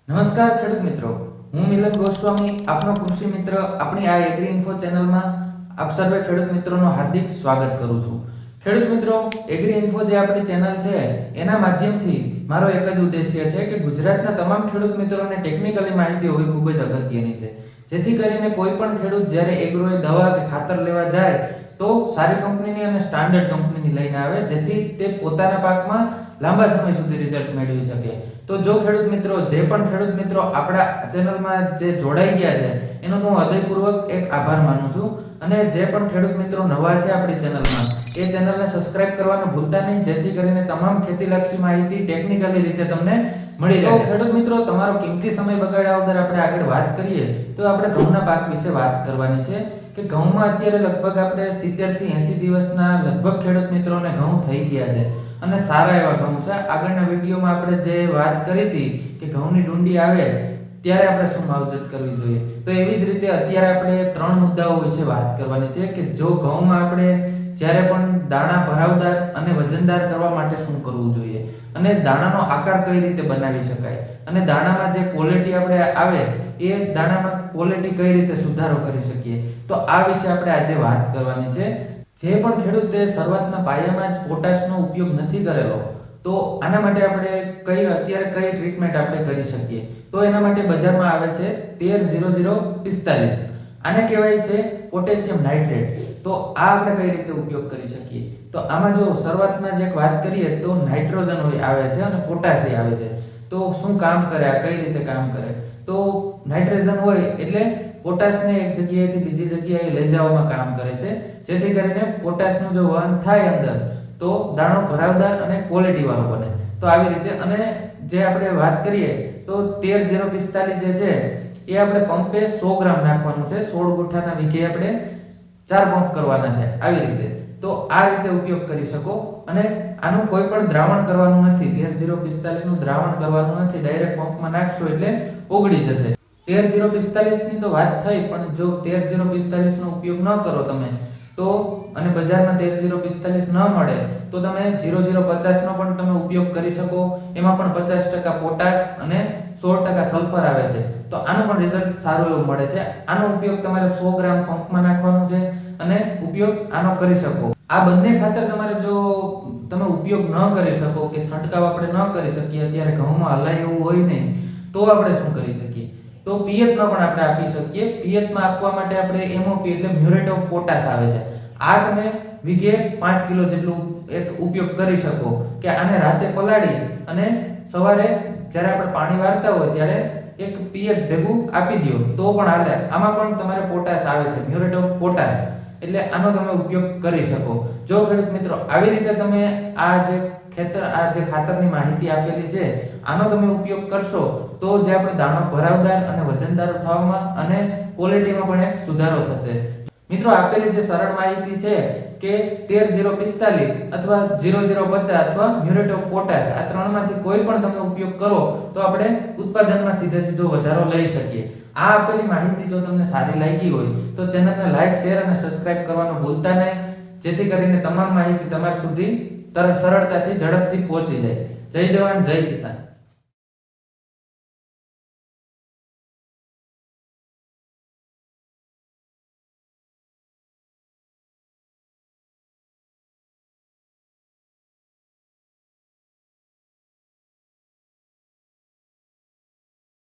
નમસ્કાર ખેડૂત મિત્રો, હું મિલન ગોસ્વામી આપનો કૃષિ મિત્ર આપણી આ એગ્રી ઇન્ફો ચેનલમાં આપ સર્વે ખેડૂત મિત્રોનો હાર્દિક સ્વાગત કરું છું. ખેડૂત મિત્રો, એગ્રી ઇન્ફો જે આપણી ચેનલ છે એના માધ્યમથી મારો એક જ ઉદ્દેશ્ય છે કે ગુજરાતના તમામ ખેડૂત મિત્રોને ટેકનિકલી માહિતી હોવી ખૂબ જ અગત્યની છે, જેથી કરીને કોઈ પણ ખેડૂત જ્યારે એગ્રોએ દવા કે ખાતર લેવા જાય તો સારી કંપનીની અને સ્ટાન્ડર્ડ કંપનીની લઈને આવે, જેથી તે પોતાના પાકમાં લાંબા સમય સુધી રિઝલ્ટ મેળવી શકે. તો જો ખેડૂત મિત્રો, જે પણ ખેડૂત મિત્રો આપણા ચેનલમાં જે જોડાઈ ગયા છે એનો હું હૃદયપૂર્વક એક આભાર માનું છું. અને જે પણ ખેડૂત મિત્રો નવા છે આપણી ચેનલમાં, એ ચેનલને સબસ્ક્રાઇબ કરવાનું ભૂલતા નહીં, જેથી કરીને તમામ ખેતીલક્ષી માહિતી ટેકનિકલી રીતે તમને મળી રહે. તો ખેડૂત મિત્રો, તમારો કિંમતી સમય બગાડ્યા વગર આપણે આગળ વાત કરીએ તો આપણે ઘઉંના પાક વિશે વાત કરવાની છે કે ઘઉંમાં અત્યારે લગભગ આપણે 70 થી 80 દિવસના લગભગ ખેડૂત મિત્રોને ઘઉં થઈ ગયા છે અને સારા એવા ઘઉં છે. આગળના વિડીયોમાં આપણે જે વાત કરી હતી કે ઘઉંની ડુંડી આવે ત્યારે આપણે શું માવજત કરવી જોઈએ, તો એવી જ રીતે અત્યારે આપણે 3 મુદ્દાઓ વિશે વાત કરવાની છે કે જો ઘઉંમાં આપણે જ્યારે પણ દાણા ભરાવદાર અને વજનદાર કરવા માટે શું કરવું જોઈએ, અને દાણાનો આકાર કઈ રીતે બનાવી શકાય, અને દાણામાં જે ક્વોલિટી આપણે આવે એ દાણામાં ક્વોલિટી કઈ રીતે સુધારો કરી શકીએ, તો આ વિશે આપણે આજે વાત કરવાની છે. જે પણ ખેડૂતે શરૂઆતના પાયામાં જ પોટાશનો ઉપયોગ નથી કરેલો, તો આના માટે આપણે અત્યારે કઈ ટ્રીટમેન્ટ આપણે કરી શકીએ, તો એના માટે બજારમાં આવે છે 13-00-45. આને કહેવાય છે પોટેશિયમ નાઇટ્રેટ. તો આ આપણે કઈ રીતે ઉપયોગ કરી શકીએ, તો આમાં જો શરૂઆતમાં જે વાત કરીએ તો નાઇટ્રોજન આવે છે અને પોટાશ આવે છે. તો શું કામ કરે, આ કઈ રીતે કામ કરે, તો નાઇટ્રોજન હોય એટલે પોટાશને એક જગ્યાએથી બીજી જગ્યાએ લઈ જવામાં કામ કરે છે, જેથી કરીને પોટાશનું જો વહન થાય અંદર તો દાણો ભરાવદાર અને ક્વોલિટી વાળો બને. તો આવી રીતે, અને જે આપણે વાત કરીએ તો 13-0-45 જે છે એ આપણે પંપે 100 ગ્રામ નાખવાનું છે. 16 ગુઠાના વીઘે આપણે 4 પંપ કરવાના છે આવી રીતે. તો આ રીતે ઉપયોગ કરી શકો, અને આનું કોઈ પણ દ્રાવણ કરવાનું નથી. 13-0-45 નું દ્રાવણ કરવાનું નથી, ડાયરેક્ટ પંપમાં નાખશો એટલે ઓગળી જશે. 13-0-45 ની તો વાત થઈ, પણ જો 13-0-45 નો ઉપયોગ ન કરો તમે તો, અને બજારમાં 13-0-45 ન મળે તો તમે 00-50 નો પણ તમે ઉપયોગ કરી શકો. એમાં પણ 50% પોટાશ અને 16% સલ્ફર આવે છે, તો આનું પણ રિઝલ્ટ સારું એવું મળે છે. આનો ઉપયોગ તમારે 100 ગ્રામ પંપમાં નાખવાનું છે અને ઉપયોગ આનો કરી શકો. આ બંને ખાતર તમારે જો તમે ઉપયોગ ન કરી શકો કે છંટકાવ આપણે ન કરી શકીએ, અત્યારે ઘઉંમાં હલાય એવું હોય નહીં, તો આપણે શું કરી શકીએ, તો પિયતમાં પણ આપણે આપી શકીએ. પિયતમાં આપવા માટે આપણે MOP એટલે મ્યુરેટ ઓફ પોટાશ આવે છે. આ તમે વીઘે 5 કિલો જેટલું એક ઉપયોગ કરી શકો, કે આને રાતે પલાળી અને સવારે જ્યારે આપણે પાણી વાળતા હોય ત્યારે એક પિયત ભેગું આપી દો તો પણ હાલે. આમાં પણ તમારે પોટાશ આવે છે, મ્યુરેટ ઓફ પોટાશ, એટલે આનો તમે ઉપયોગ કરી શકો. જો ખેડૂત મિત્રો આવી રીતે તમે આ જે ખાતરની માહિતી આપેલી છે આનો તમે ઉપયોગ કરશો તો જે આપણે દાણો ભરાવદાર અને વજનદાર થવામાં અને ક્વોલિટીમાં પણ એક સુધારો થશે. મિત્રો, આપેલી જે સરળ માહિતી છે કે 13-0-45 અથવા 00-50 અથવા મ્યુરેટ ઓફ પોટાશ, આ ત્રણમાંથી કોઈ પણ તમે ઉપયોગ કરો તો આપણે ઉત્પાદનમાં સીધો વધારો લઈ શકીએ. આ આપેલી માહિતી જો તમને સારી લાગી હોય તો ચેનલને લાઈક, શેર અને સબસ્ક્રાઇબ કરવાનું ભૂલતા નહીં, જેથી કરીને તમામ માહિતી તમારા સુધી સરળતાથી ઝડપથી પહોંચી જાય. જય જવાન, જય કિસાન.